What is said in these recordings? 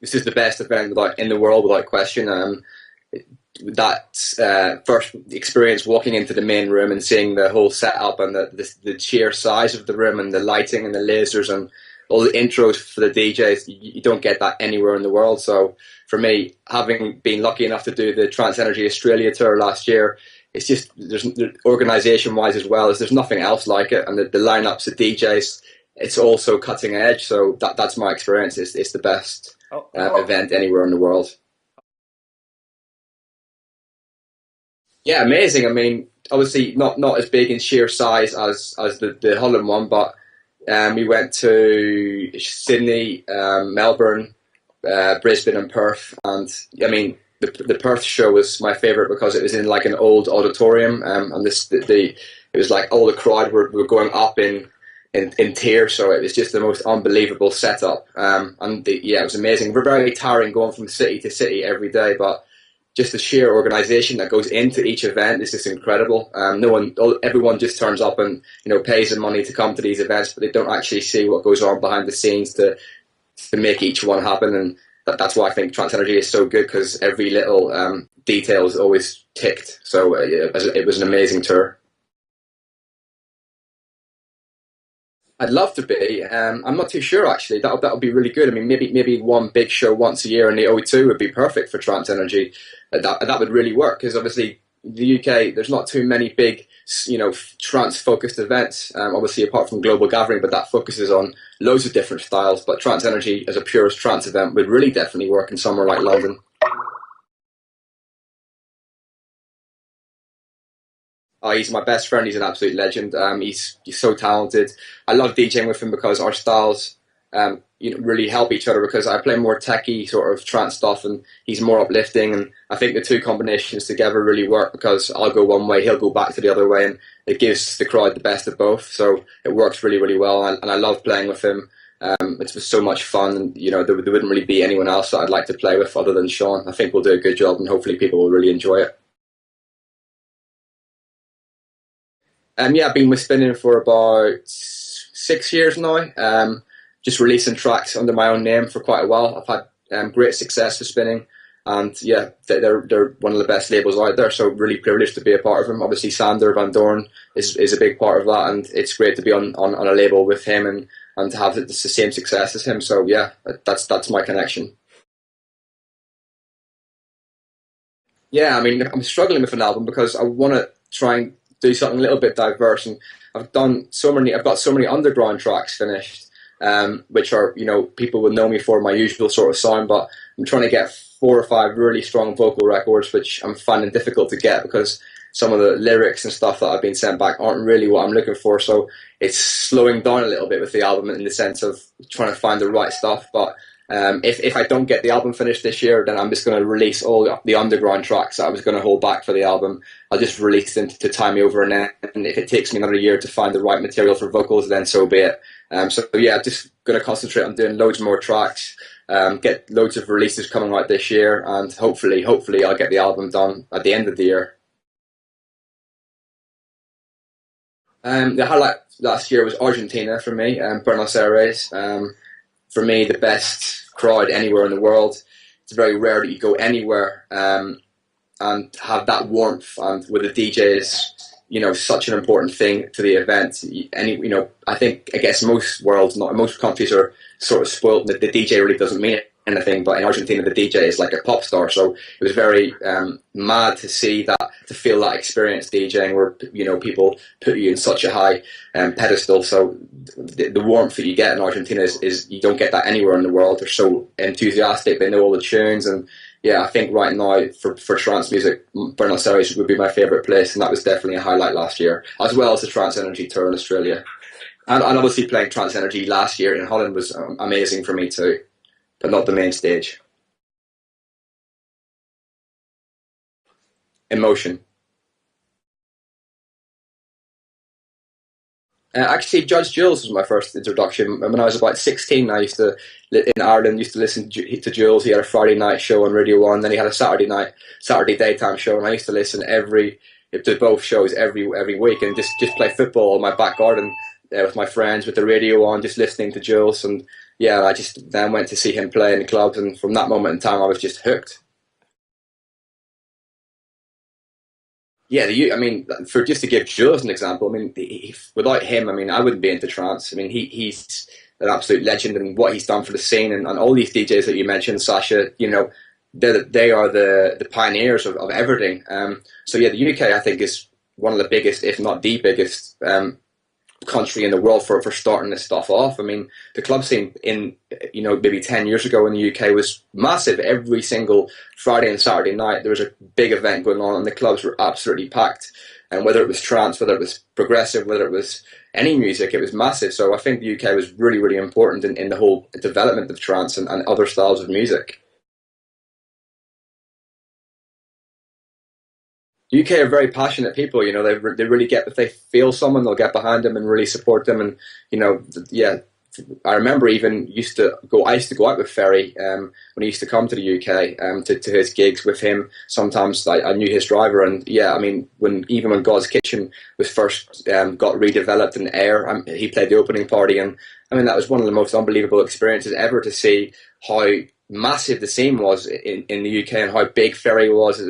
this is the best event in the world without question. That first experience walking into the main room and seeing the whole setup and the sheer size of the room and the lighting and the lasers and all the intros for the DJs, you don't get that anywhere in the world. So for me, having been lucky enough to do the Trance Energy Australia tour last year, it's just, there's organisation wise as well as there's nothing else like it, and the lineups, the DJs, it's also cutting edge. So that's my experience. It's the best event anywhere in the world. Yeah, amazing. I mean, obviously not as big in sheer size as the Holland one, but we went to Sydney, Melbourne, Brisbane, and Perth. And I mean, the Perth show was my favourite because it was in like an old auditorium, and it was like all the crowd were going up in tiers, so it was just the most unbelievable setup. Yeah, it was amazing. We're very tiring going from city to city every day, but just the sheer organisation that goes into each event is just incredible. Everyone just turns up and pays the money to come to these events, but they don't actually see what goes on behind the scenes to make each one happen. And that's why I think Trance Energy is so good, because every little detail is always ticked. So it was an amazing tour. I'd love to be. I'm not too sure actually. That would be really good. I mean, maybe one big show once a year in the O2 would be perfect for Trance Energy. That would really work, because obviously the UK, there's not too many big trance focused events. Obviously apart from Global Gathering, but that focuses on loads of different styles. But Trance Energy as a purest trance event would really definitely work in somewhere like London. Oh, he's my best friend. He's an absolute legend. He's so talented. I love DJing with him because our styles really help each other, because I play more techie sort of trance stuff and he's more uplifting, and I think the two combinations together really work, because I'll go one way, he'll go back to the other way, and it gives the crowd the best of both. So it works really, really well, and I love playing with him. It's just so much fun, and there wouldn't really be anyone else that I'd like to play with other than Sean. I think we'll do a good job, and hopefully people will really enjoy it. Yeah, I've been with Spinning for about 6 years now. Just releasing tracks under my own name for quite a while. I've had great success with Spinning, and yeah, they're one of the best labels out there. So really privileged to be a part of them. Obviously, Sander Van Doorn is a big part of that, and it's great to be on a label with him and to have the same success as him. So yeah, that's my connection. Yeah, I mean, I'm struggling with an album because I want to try and do something a little bit diverse, and I've got so many underground tracks finished, which are, people would know me for my usual sort of sound, but I'm trying to get 4 or 5 really strong vocal records, which I'm finding difficult to get because some of the lyrics and stuff that I've been sent back aren't really what I'm looking for. So it's slowing down a little bit with the album in the sense of trying to find the right stuff. But if I don't get the album finished this year, then I'm just going to release all the underground tracks that I was going to hold back for the album. I'll just release them to tie me over, and if it takes me another year to find the right material for vocals, then so be it. So yeah, just going to concentrate on doing loads more tracks, get loads of releases coming out this year, and hopefully I'll get the album done at the end of the year. The highlight last year was Argentina for me, Buenos Aires. For me, the best crowd anywhere in the world. It's very rare that you go anywhere and have that warmth, and with the DJs, such an important thing to the event. I guess most countries are sort of spoiled that the DJ really doesn't mean anything, but in Argentina the DJ is like a pop star. So it was very mad to see that, to feel that experience DJing, where people put you in such a high pedestal. So the warmth that you get in Argentina is you don't get that anywhere in the world. They're so enthusiastic, they know all the tunes, and yeah, I think right now for trance music, Buenos Aires would be my favourite place, and that was definitely a highlight last year, as well as the Trance Energy tour in Australia. And obviously playing Trance Energy last year in Holland was amazing for me too, but not the main stage. Emotion. Actually, Judge Jules was my first introduction. When I was about 16, I in Ireland, used to listen to Jules. He had a Friday night show on Radio 1, then he had a Saturday daytime show, and I used to listen to both shows every week, and just play football in my back garden, with my friends with the radio on, just listening to Jules, and yeah, I just then went to see him play in the clubs, and from that moment in time, I was just hooked. Yeah, I mean, for just to give Jules an example, I mean, without him, I mean, I wouldn't be into trance. I mean, he's an absolute legend, and what he's done for the scene, and all these DJs that you mentioned, Sasha, you know, they are the pioneers of everything. So yeah, the UK, I think, is one of the biggest, if not the biggest, country in the world for starting this stuff off. I mean, the club scene in, you know, maybe 10 years ago in the UK was massive. Every single Friday and Saturday night there was a big event going on, and the clubs were absolutely packed. And whether it was trance, whether it was progressive, whether it was any music, it was massive. So I think the UK was really, really important in the whole development of trance and other styles of music. UK are very passionate people. You know, they really get, if they feel someone, they'll get behind them and really support them. And you know, yeah, I remember even used to go. I used to go out with Ferry when he used to come to the UK to his gigs with him. Sometimes I knew his driver, and yeah, I mean, when God's Kitchen was first got redeveloped in Air, he played the opening party, and I mean that was one of the most unbelievable experiences ever to see how massive the scene was in the UK and how big Ferry was.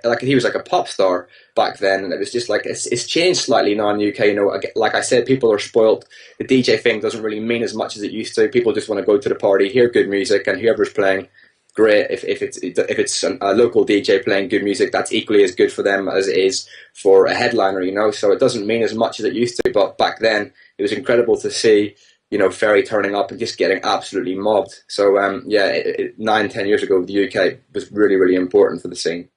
Like he was like a pop star back then, and it was just like it's changed slightly now in the UK. You know, like I said, people are spoilt. The DJ thing doesn't really mean as much as it used to. People just want to go to the party, hear good music, and whoever's playing, great. If it's a local DJ playing good music, that's equally as good for them as it is for a headliner. You know, so it doesn't mean as much as it used to. But back then, it was incredible to see, you know, Ferry turning up and just getting absolutely mobbed. So yeah, 9, 10 years ago, the UK was really, really important for the scene.